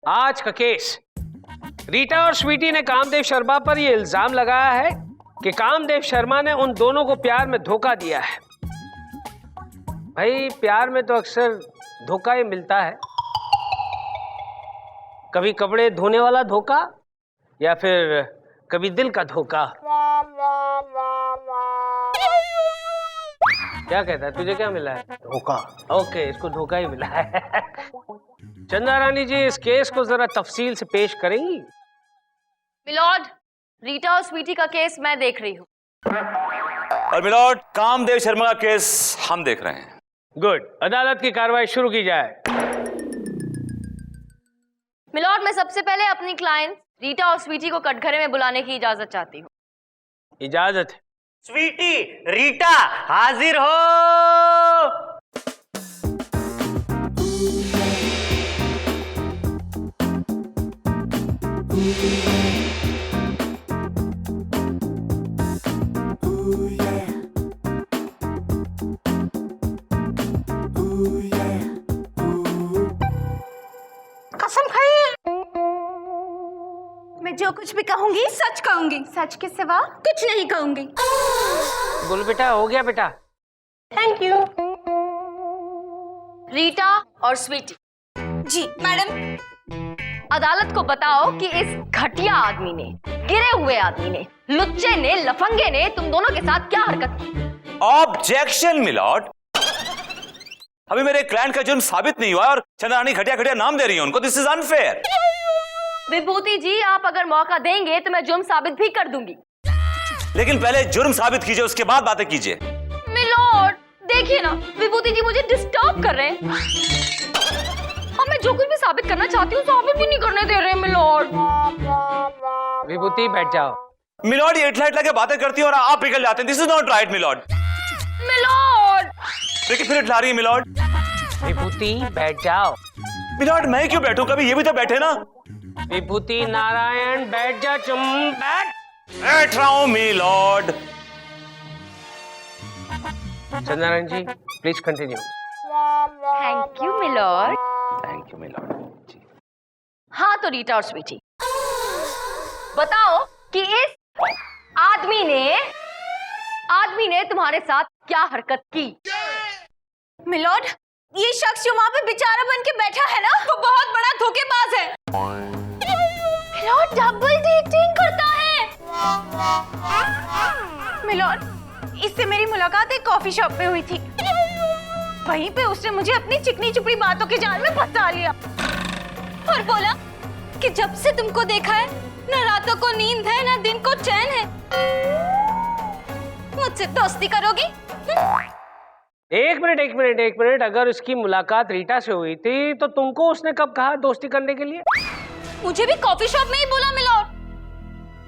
आज का केस, रीटा और स्वीटी ने कामदेव शर्मा पर यह इल्जाम लगाया है कि कामदेव शर्मा ने उन दोनों को प्यार में धोखा दिया है। भाई प्यार में तो अक्सर धोखा ही मिलता है, कभी कपड़े धोने वाला धोखा या फिर कभी दिल का धोखा। क्या कहता है, तुझे क्या मिला है? धोखा। ओके, इसको धोखा ही मिला है। चंदा रानी जी, इस केस को जरा तफसील से पेश करेंगी? मिलॉर्ड, रीटा और स्वीटी का केस मैं देख रही हूँ। और मिलॉर्ड, कामदेव शर्मा का केस हम देख रहे हैं। गुड, अदालत की कार्रवाई शुरू की जाए। मिलॉर्ड, मैं सबसे पहले अपनी क्लाइंट रीटा और स्वीटी को कटघरे में बुलाने की इजाजत चाहती हूँ। इजाजत है। स्वीटी, रीटा, हाजिर हो। कसम खाइए, मैं जो कुछ भी कहूंगी सच कहूंगी, सच के सिवा कुछ नहीं कहूंगी। बोल बेटा, हो गया बेटा। Thank you. रीटा और स्वीटी, जी मैडम। अदालत को बताओ कि इस घटिया आदमी ने, गिरे हुए आदमी ने, लुच्चे ने, लफंगे ने तुम दोनों के साथ क्या हरकत की? ऑब्जेक्शन मिलॉर्ड, अभी मेरे क्लाइंट का जुर्म साबित नहीं हुआ और चंद्रानी घटिया घटिया नाम दे रही है उनको। This is unfair. Vibhuti ji, आप अगर मौका देंगे तो मैं जुर्म साबित भी कर दूंगी। लेकिन पहले जुर्म साबित कीजिए, उसके बाद बातें कीजिए। मिलॉर्ड देखिए ना, विभूति जी मुझे डिस्टर्ब कर रहे हैं। अब मैं जो कुछ भी साबित करना चाहती हूँ साबित भी नहीं करने दे रहे मिलॉर्ड। विभूति बैठ जाओ। मिलॉर्ड, ये इटला इटला के बातें करती है और आप पिघल जाते हैं। This is not right milord. Milord देखिए फिर इटला रही है मिलॉर्ड। विभूति बैठ जाओ। मिलॉर्ड मैं क्यों बैठूं, कभी ये भी तो बैठे ना। विभूति नारायण बैठ जा, चुम बैठ। बैठ रहा हूं milord. Chandrarayan ji please continue. Thank you milord. Thank you milord ji. हाँ तो रीटा और स्वीटी, बताओ कि इस आदमी ने तुम्हारे साथ क्या हरकत की? मिलॉर्ड, ये शख्स जो वहाँ पे बेचारा बन के बैठा है ना, वो बहुत बड़ा धोखेबाज है। मिलॉर्ड डबल डेटिंग करता है। मिलॉर्ड, इससे मेरी मुलाकात एक कॉफी शॉप में हुई थी। वहीं पे उसने मुझे अपनी चिकनी चुपड़ी बातों के जाल में फंसा लिया और बोला कि जब से तुमको देखा है न रातों को नींद है न दिन को चैन है, मुझसे दोस्ती करोगी? एक मिनट, अगर उसकी मुलाकात रीटा से हुई थी तो तुमको उसने कब कहा दोस्ती करने के लिए? मुझे भी कॉफी शॉप में ही बोला मिलॉर्ड,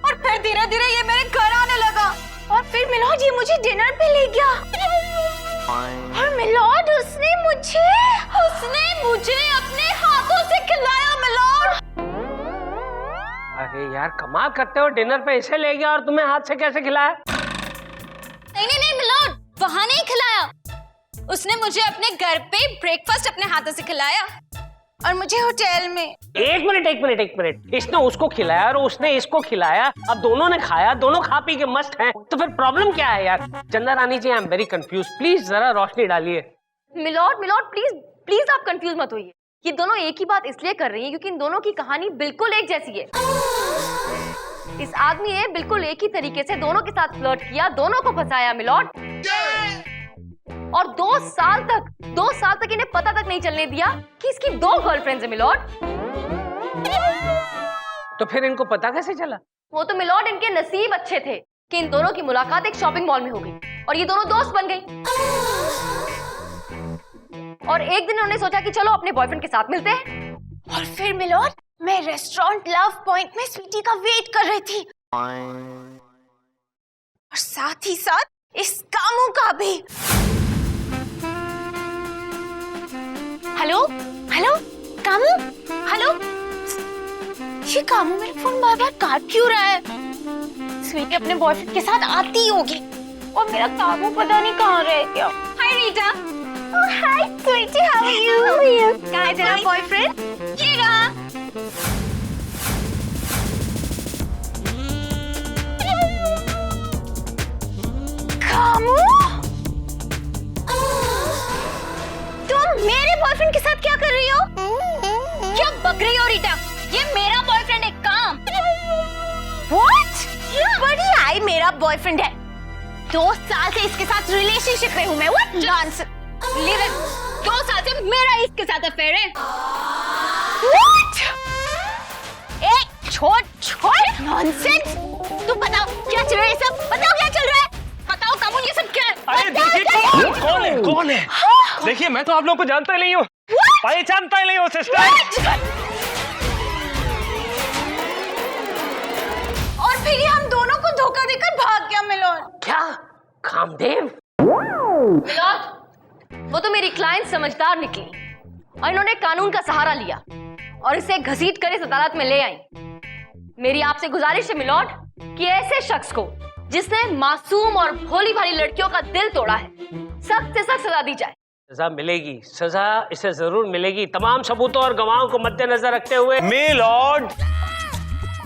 और फिर धीरे धीरे ये मेरे घर आने लगा और फिर मिलॉर्ड ये मुझे डिनर पे ले गया और मिलॉर्ड उसने मुझे अपने हाथों से खिलाया मिलॉर्ड। अरे यार कमाल करते हो, डिनर पे इसे ले गया और तुम्हें हाथ से कैसे खिलाया? नहीं मिलॉर्ड, वहाँ नहीं खिलाया, उसने मुझे अपने घर पे ब्रेकफास्ट अपने हाथों से खिलाया और मुझे होटल में। एक मिनट, इसने उसको खिलाया और उसने इसको खिलाया, अब दोनों ने खाया, दोनों खा पी के मस्त हैं, तो फिर प्रॉब्लम क्या है यार? Chanda Rani ji I am very confuse, please जरा रोशनी डालिए। मिलॉर्ड प्लीज आप कंफ्यूज मत होइए। ये दोनों एक ही बात इसलिए कर रही हैं क्योंकि इन दोनों की कहानी बिल्कुल एक जैसी है। इस आदमी ने बिल्कुल एक ही तरीके से दोनों के साथ फ्लर्ट किया, दोनों को फंसाया मिलॉर्ड, और 2 साल तक इन्हें पता तक नहीं चलने दिया कि इसकी 2 गर्लफ्रेंड्स हैं मिलॉर्ड। तो फिर इनको पता कैसे चला? वो तो मिलॉर्ड इनके नसीब अच्छे थे कि इन दोनों की मुलाकात एक शॉपिंग मॉल में हो गई और ये दोनों दोस्त बन गई। और एक दिन उन्होंने सोचा कि चलो अपने बॉयफ्रेंड के साथ मिलते हैं। और फिर मिलॉर्ड मैं रेस्टोरेंट लव पॉइंट में स्वीटी का वेट कर रही थी और साथ ही साथ इस कामू का भी। Hello Camus, hello. ये कामू मेरा फोन बार बार काट क्यों रहा है? स्वीटी अपने बॉयफ्रेंड के साथ आती होगी और मेरा कामू पता नहीं कहाँ रह गया। हाय रीटा। हाय स्वीटी, हाउ आर यू? कहाँ है तेरा बॉयफ्रेंड? ये रहा। कामू, तुम मेरे बॉयफ्रेंड के साथ क्या कर रही हो? क्या बक रही हो रीटा? ये मेरा बॉयफ्रेंड है काम। What? बड़ी आई मेरा बॉयफ्रेंड है। 2 साल से इसके साथ रिलेशनशिप में हूँ मैं। What nonsense? Leave it. 2 साल से मेरा इसके साथ अफेयर है। What? छोड़ नॉनसेंस। तू बताओ क्या चल रहा है सब? बताओ क्या चल रहा है? बताओ कामू ये सब क्या है? अरे देखिए कौन है? देखिए मैं तो आप लोगों को जानता ही नहीं हूँ, पहचानता ही नहीं हूँ सिस्टर। और फिर ये हम दोनों को धोखा देकर भाग गया मिलोन। क्या कामदेव? मिलोड, वो तो मेरी क्लाइंट समझदार निकली और इन्होंने कानून का सहारा लिया और इसे घसीट कर इस अदालत में ले आई। मेरी आपसे गुजारिश है मिलोड कि ऐसे शख्स को जिसने मासूम और भोली भाली लड़कियों का दिल तोड़ा है, सख्त से सख्त सजा दी जाए। सजा मिलेगी, सजा इसे जरूर मिलेगी, तमाम सबूतों और गवाहों को मद्देनजर रखते हुए। मे लॉर्ड,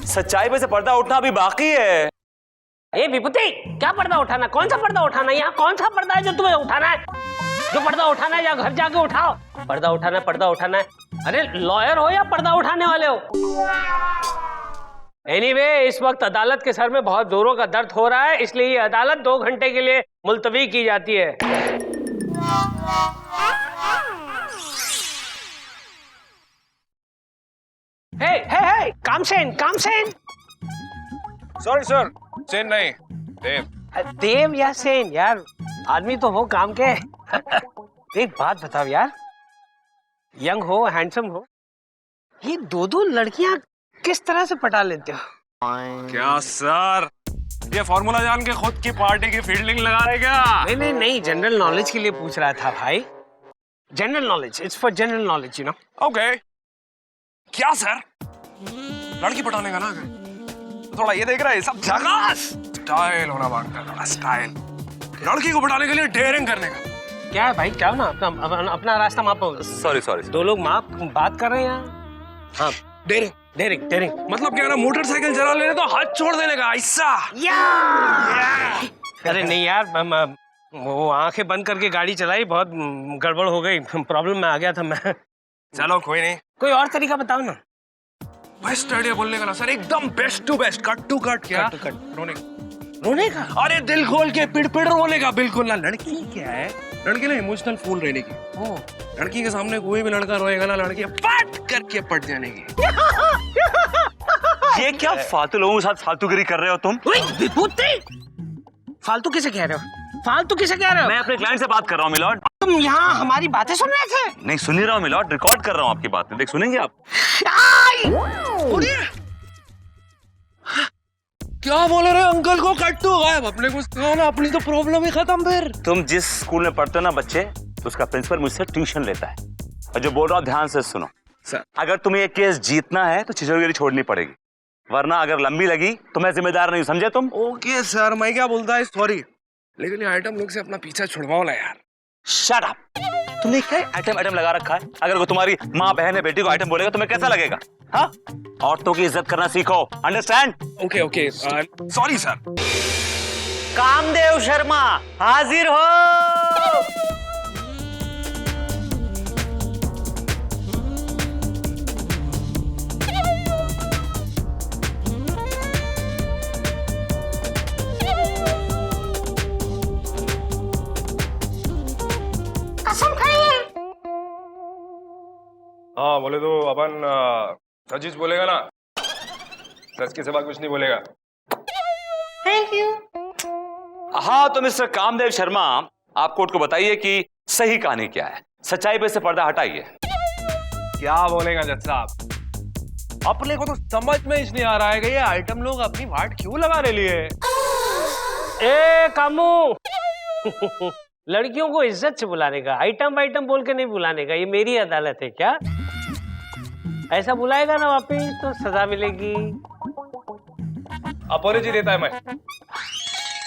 सच्चाई पे से पर्दा उठना अभी बाकी है। ए विभूति, क्या पर्दा उठाना? कौन सा पर्दा उठाना? यहाँ कौन सा पर्दा है जो तुम्हें उठाना है? जो पर्दा उठाना है या घर जाके उठाओ। पर्दा उठाना है। अरे लॉयर हो या पर्दा उठाने वाले हो? एनीवे, इस वक्त अदालत के सर में बहुत जोरों का दर्द हो रहा है, इसलिए ये अदालत 2 घंटे के लिए मुलतवी की जाती है। हे, कामसेन। सॉरी सर, सेन नहीं, देव। देव या सेन यार, आदमी तो हो काम के। एक बात बताओ यार, यंग हो, हैंडसम हो, ये 2 लड़कियां किस तरह से पटा लेते हो? क्या सर, ये फॉर्मूला जान के खुद की पार्टी की फील्डिंग लगा रहे क्या? नहीं, जनरल नॉलेज के लिए पूछ रहा था भाई। General knowledge, it's for general knowledge, you know. Okay. क्या सर, लड़की पटाने का ना तो थोड़ा ये देख रहा है, सब झकास स्टाइल होना मांगता है, थोड़ा स्टाइल। लड़की को पटाने के लिए डेयरिंग करने का। क्या है भाई, क्या हो ना, अपना रास्ता मापो। सॉरी 2 लोग बात कर रहे हैं यहाँ। हाँ, डेयरिंग मतलब क्या ना, मोटरसाइकिल चला लेने तो हाथ छोड़ देने का ऐसा। अरे नहीं यार, वो आंखें बंद करके गाड़ी चलाई, बहुत गड़बड़ हो गई, प्रॉब्लम में आ गया था मैं। चलो कोई नहीं, कोई और तरीका बताओ ना। बेस्ट आइडिया बोलने का ना सर, एकदम best to best, cut to cut. क्या? Cut to cut. रोने का? अरे दिल खोल के पिड़ रोने का, बिल्कुल ना। लड़की क्या है, लड़की ना इमोशनल फूल रहने की। लड़की के सामने कोई भी लड़का रोएगा ना, लड़की पट करके पट जाने की। ये क्या फालतू लोगों के साथ फालतूगिरी कर रहे हो तुम? फालतू किसे कह रहे हो? मैं अपने क्लाइंट से बात कर रहा हूँ मिलॉर्ड। तुम यहाँ हमारी बातें सुन रहे थे? नहीं सुन ही रहा हूँ मिलॉर्ड, रिकॉर्ड कर रहा हूँ आपकी बातें। देख, सुनेंगे आप? क्या बोल रहे अंकल को कट टू गायब? अपने को ना, अपनी तो प्रॉब्लम ही खत्म। फिर तुम जिस स्कूल में पढ़ते हो ना बच्चे, उसका प्रिंसिपल मुझसे ट्यूशन लेता है। और जो बोल रहा हूँ ध्यान से सुनो सर। अगर तुम्हें ये केस जीतना है तो छिछोरेगिरी छोड़नी पड़ेगी, वरना अगर लंबी लगी तो मैं जिम्मेदार नहीं, समझे तुम? ओके सर, मैं क्या बोलता है, सॉरी, लेकिन ये आइटम लोग से अपना पीछा छुड़वाओ ना यार। Shut up. तुमने क्या आइटम लगा रखा है? अगर वो तुम्हारी माँ बहन है, बेटी को आइटम बोलेगा तुम्हें कैसा लगेगा? हाँ, औरतों की इज्जत करना सीखो, understand? Okay, sorry sir. Kamdev Sharma हाजिर हो। हाँ बोले तो अपन सजीज बोलेगा ना, सच के सिवा कुछ नहीं बोलेगा। Thank you. हाँ तो मिस्टर कामदेव शर्मा, आप कोर्ट को बताइए कि सही कहानी क्या है, सच्चाई पे से पर्दा हटाइए। क्या बोलेगा जज साहब, अपने को तो समझ में ही नहीं आ रहा है कि ये आइटम लोग अपनी वाट क्यों लगाने लिए। ए कामू, लड़कियों को इज्जत से बुलाने का, आइटम बोल के नहीं बुलाने का, ये मेरी अदालत है क्या? ऐसा बुलाएगा ना वापिस तो सजा मिलेगी। अपॉलॉजी देता है मैं,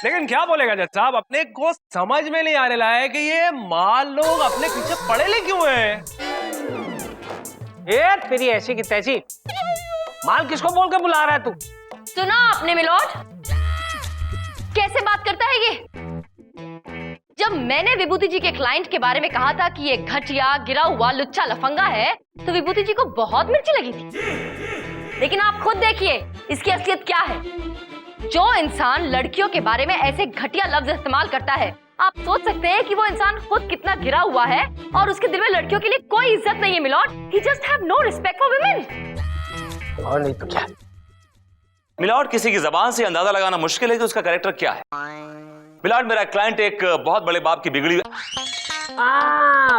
लेकिन क्या बोलेगा जज साहब, अपने को समझ में नहीं आने लगा है कि ये माल लोग अपने पीछे पड़े ले क्यों हैं। ए तेरी ऐसी की तैसी, माल किसको बोल के बुला रहा है तू? सुना आपने मिलोड, कैसे बात करता है ये? जब मैंने विभूति जी के क्लाइंट के बारे में कहा था कि ये घटिया, गिरा हुआ, लुच्चा लफंगा है, तो विभूति जी को बहुत मिर्ची लगी थी। लेकिन आप खुद देखिए इसकी असलियत क्या है। जो इंसान लड़कियों के बारे में ऐसे घटिया लफ्ज इस्तेमाल करता है, आप सोच सकते हैं कि वो इंसान खुद कितना गिरा हुआ है और उसके दिल में लड़कियों के लिए कोई इज्जत नहीं है milord. He just have no respect for women। और नहीं तो क्या। मिलॉर्ड, किसी की जबान से अंदाजा लगाना मुश्किल है कि उसका कैरेक्टर क्या है। मिलॉर्ड, मेरा क्लाइंट एक बहुत बड़े बाप की बिगड़ी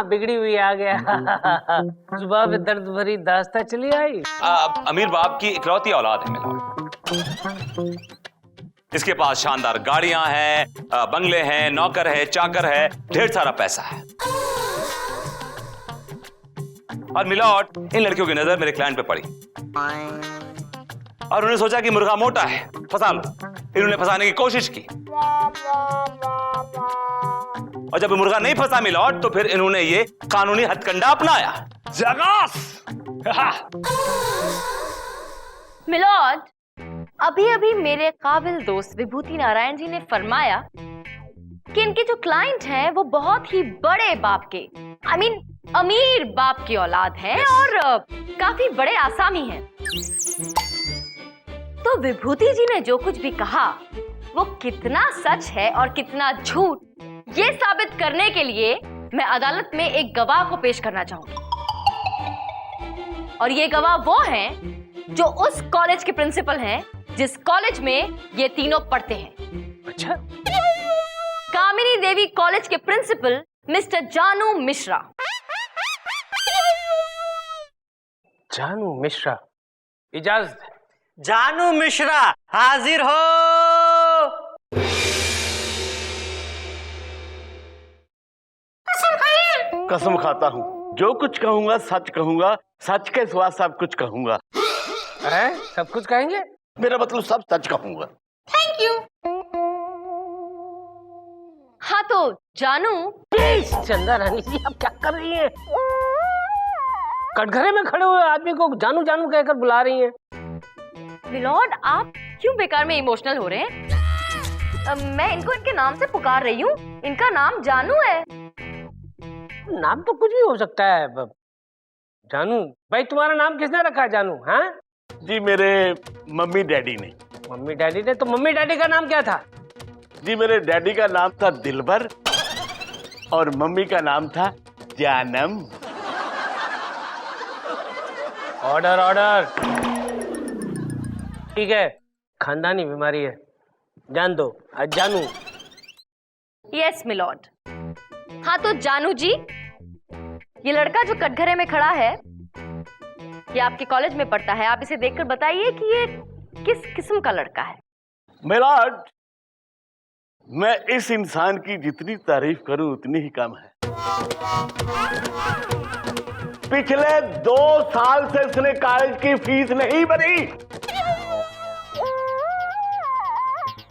बिगड़ी हुई आ गया। सुबह में दर्द भरी दास्तां चली आई। अमीर बाप की इकलौती औलाद है मिलॉर्ड। इसके पास शानदार गाड़ियां हैं, बंगले हैं, नौकर है, चाकर है, ढेर सारा पैसा है। और मिलॉर्ड, इन लड़कियों की नजर मेरे क्लाइंट पे पड़ी और उन्होंने सोचा कि मुर्गा मोटा है, फंसा लो। इन्होंने फंसाने की कोशिश की और जब मुर्गा नहीं फंसा मिलॉर्ड, तो फिर इन्होंने ये कानूनी हथकंडा अपनाया। जगास। मिलॉर्ड, अभी अभी मेरे काबिल दोस्त विभूति नारायण जी ने फरमाया कि इनके जो क्लाइंट हैं वो बहुत ही बड़े बाप के, I mean, अमीर बाप की औलाद हैं और काफी बड़े आसामी हैं। तो विभूति जी ने जो कुछ भी कहा वो कितना सच है और कितना झूठ, ये साबित करने के लिए मैं अदालत में एक गवाह को पेश करना चाहूंगी। और ये गवाह वो हैं जो उस कॉलेज के प्रिंसिपल हैं जिस कॉलेज में ये तीनों पढ़ते हैं। अच्छा, कामिनी देवी कॉलेज के प्रिंसिपल मिस्टर जानू मिश्रा। जानू मिश्रा, इजाजत है। जानू मिश्रा हाजिर हो। कसम खाता हूँ, जो कुछ कहूंगा सच कहूंगा, सच के सिवा सब कुछ कहूंगा। है? सब कुछ कहेंगे? मेरा मतलब सब सच कहूंगा। Thank you. हाँ तो जानू। प्लीज चंदा रानी जी, आप क्या कर रही हैं? कटघरे में खड़े हुए आदमी को जानू जानू कहकर बुला रही हैं। मिलॉर्ड, आप क्यों बेकार में इमोशनल हो रहे हैं? मैं इनको इनके नाम से पुकार रही हूँ। इनका नाम जानू है। नाम तो कुछ भी हो सकता है। जानू भाई, तुम्हारा नाम किसने रखा है जानू? हाँ जी, मेरे मम्मी डैडी ने। मम्मी डैडी ने? तो मम्मी डैडी का नाम क्या था? जी, मेरे डैडी का नाम था दिलबर और मम्मी का नाम था जानम। Order order. ठीक है, खानदानी बीमारी है, जान दो। जानू। Yes milord. हाँ तो जानू जी, ये लड़का जो कटघरे में खड़ा है ये आपके कॉलेज में पढ़ता है। आप इसे देखकर बताइए कि ये किस किस्म का लड़का है। मिलॉर्ड, मैं इस इंसान की जितनी तारीफ करूं उतनी ही कम है। पिछले 2 साल से इसने कॉलेज की फीस नहीं भरी।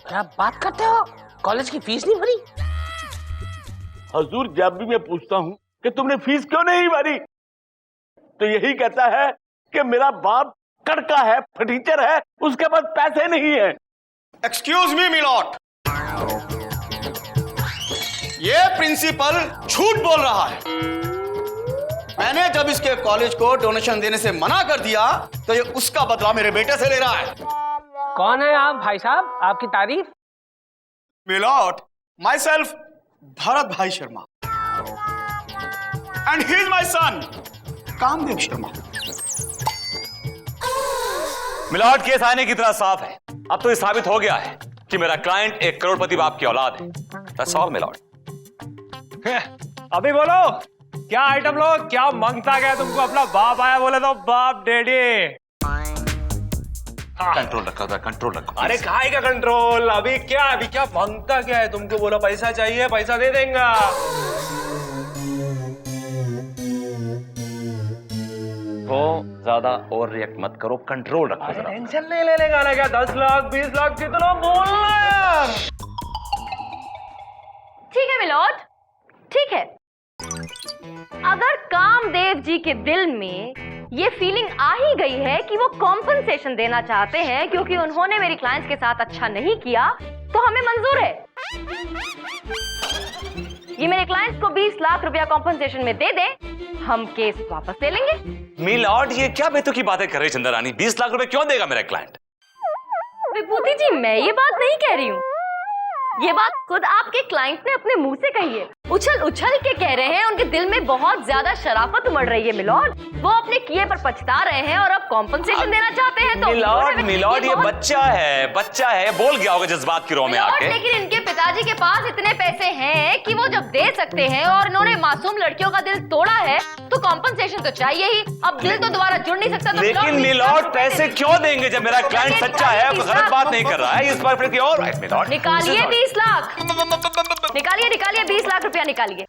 क्या बात करते हो? कॉलेज की फीस नहीं भरी? हजूर, जब भी मैं पूछता हूं कि तुमने फीस क्यों नहीं भरी, तो यही कहता है कि मेरा बाप कड़का है, फटीचर है, उसके पास पैसे नहीं है। एक्सक्यूज मी मिलॉर्ड, ये प्रिंसिपल झूठ बोल रहा है। मैंने जब इसके कॉलेज को डोनेशन देने से मना कर दिया तो ये उसका बदला मेरे बेटे से ले रहा है। कौन है आप भाई साहब? आपकी तारीफ? Milord, my self Bharat bhai Sharma and he is my son Kamdev Sharma. Milord, case आने की तरह साफ है। अब तो ये साबित हो गया है कि मेरा क्लाइंट एक करोड़पति बाप की औलाद है। That's all, milord. अभी बोलो, क्या आइटम लो? क्या मांगता गया तुमको? अपना बाप आया बोले तो बाप डैडी। कंट्रोल रखो, कंट्रोल रखो। अरे काहे का कंट्रोल? अभी क्या मांगता क्या है तुमको? बोलो पैसा चाहिए, पैसा दे देंगे। तो ज्यादा ओवर रिएक्ट मत करो, कंट्रोल रखो जरा। टेंशन नहीं ले लेगा ना क्या? 10 लाख 20 लाख कितना बोलना यार। ठीक है मिलॉर्ड, ठीक है। अगर कामदेव जी के दिल में ये फीलिंग आ ही गई है कि वो कॉम्पनसेशन देना चाहते हैं क्योंकि उन्होंने मेरी क्लाइंट्स के साथ अच्छा नहीं किया, तो हमें मंजूर है। ये मेरे क्लाइंट्स को 20 लाख रुपया कॉम्पनसेशन में दे दे, हम केस वापस ले लेंगे। मिलॉर्ड, ये क्या बेतु की बातें कर रही चंदा रानी? 20 लाख रुपए क्यों देगा मेरा क्लाइंट? विभूति जी, मैं ये बात नहीं कह रही हूँ, ये बात खुद आपके क्लाइंट ने अपने मुंह से कही है। उछल उछल के कह रहे हैं, उनके दिल में बहुत ज्यादा शराफत उमड़ रही है मिलॉर्ड। वो अपने किए पर पछता रहे हैं और अब कॉम्पनसेशन देना चाहते हैं। तो मिलॉर्ड, ये बच्चा है, बोल गया होगा जज्बात की रो में आके। लेकिन इनके पिताजी के पास इतने पैसे हैं कि वो जब दे सकते हैं, और इन्होंने मासूम लड़कियों का दिल तोड़ा है तो कॉम्पनसेशन तो चाहिए ही। अब दिल तो दोबारा जुड़ नहीं सकता। तो लेकिन मिलॉर्ड, पैसे क्यों देंगे जब मेरा क्लाइंट सच्चा है, गलत बात नहीं कर रहा है। इस बार फिर और मिलॉर्ड, निकालिए 20 लाख, निकालिए 20 लाख रुपया निकालिए।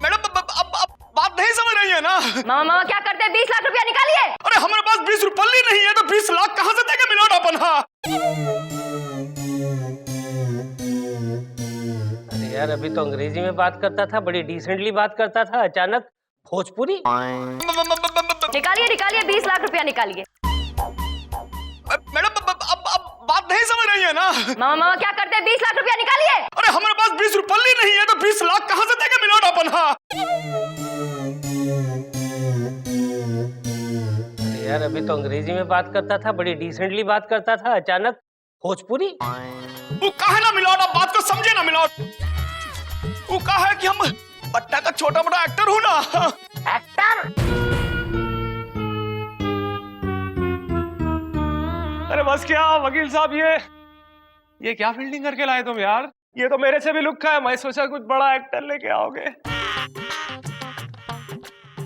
मैडम अब बात नहीं समझ रही है ना? मामा क्या करते हैं? 20 लाख रुपया निकालिए। अरे हमारे पास 20 रुपये नहीं है तो 20 लाख कहां से देंगे मिलॉर्ड अपन? अरे यार, अभी तो अंग्रेजी में बात करता था, बड़ी डिसेंटली बात करता था, अचानक भोजपुरी। निकालिए 20 लाख रुपया निकालिए। मैडम अब बात नहीं समझ रही है ना? मामा क्या करते हैं? 20 लाख रुपया निकालिए। अरे हमारे पास 20 रुपये नहीं है तो 20 लाख कहां से देंगे मिलॉर्ड अपन? अरे यार, अभी तो अंग्रेजी में बात करता था, बड़ी डिसेंटली बात करता था, अचानक भोजपुरी। वो कहा ना मिलॉर्ड, आप बात को समझे ना मिलॉर्ड। वो कहा है कि हम पट्टा का छोटा मोटा एक्टर हूं ना। एक्टर? अरे बस क्या वकील साहब, ये क्या फील्डिंग करके लाए तुम यार? ये तो मेरे से भी लुक्का है। मैं सोचा कुछ बड़ा एक्टर लेके आओगे।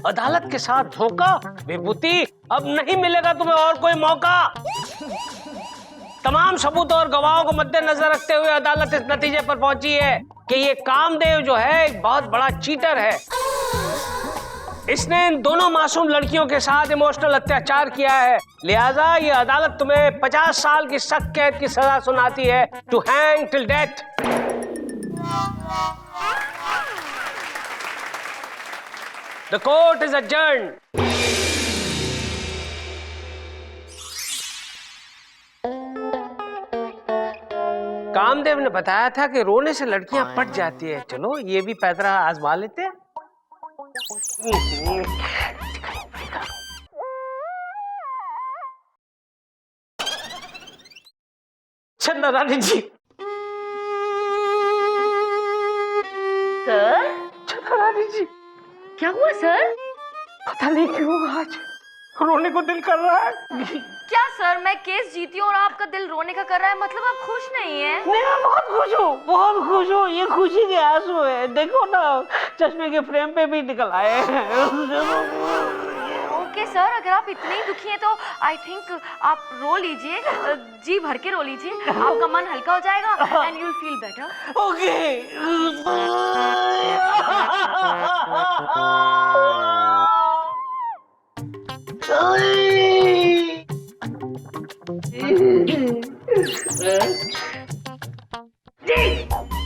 अदालत के साथ धोखा? विभूति, अब नहीं मिलेगा तुम्हें और कोई मौका। तमाम सबूत और गवाहों को मद्देनजर रखते हुए अदालत इस नतीजे पर पहुंची है कि ये कामदेव जो है एक बहुत बड़ा चीटर है। इसने इन दोनों मासूम लड़कियों के साथ इमोशनल अत्याचार किया है। लिहाजा ये अदालत तुम्हें 50 साल की सख्त कैद की सजा सुनाती है, to hang till death. The court is adjourned। Kamdev ने बताया था कि रोने से लड़कियां पट जाती है। चलो ये भी पैदरा आजमा लेते हैं। चंदा रानी जी। सर? चंदा रानी जी, क्या हुआ सर? पता नहीं क्यों आज रोने को दिल कर रहा है। क्या सर, मैं केस जीती हूँ और आपका दिल रोने का कर रहा है, मतलब आप खुश नहीं है? नहीं, मैं बहुत खुश हूँ। ये खुशी के आंसू है, देखो ना, चश्मे के फ्रेम पे भी निकल आए हैं। ओके सर, अगर आप इतने दुखी हैं तो आई थिंक आप रो लीजिए, जी भर के रो लीजिए, आपका मन हल्का हो जाएगा and you will feel better.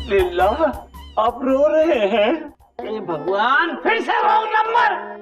Leela, आप रो रहे हैं? भगवान, फिर से रॉन्ग नंबर।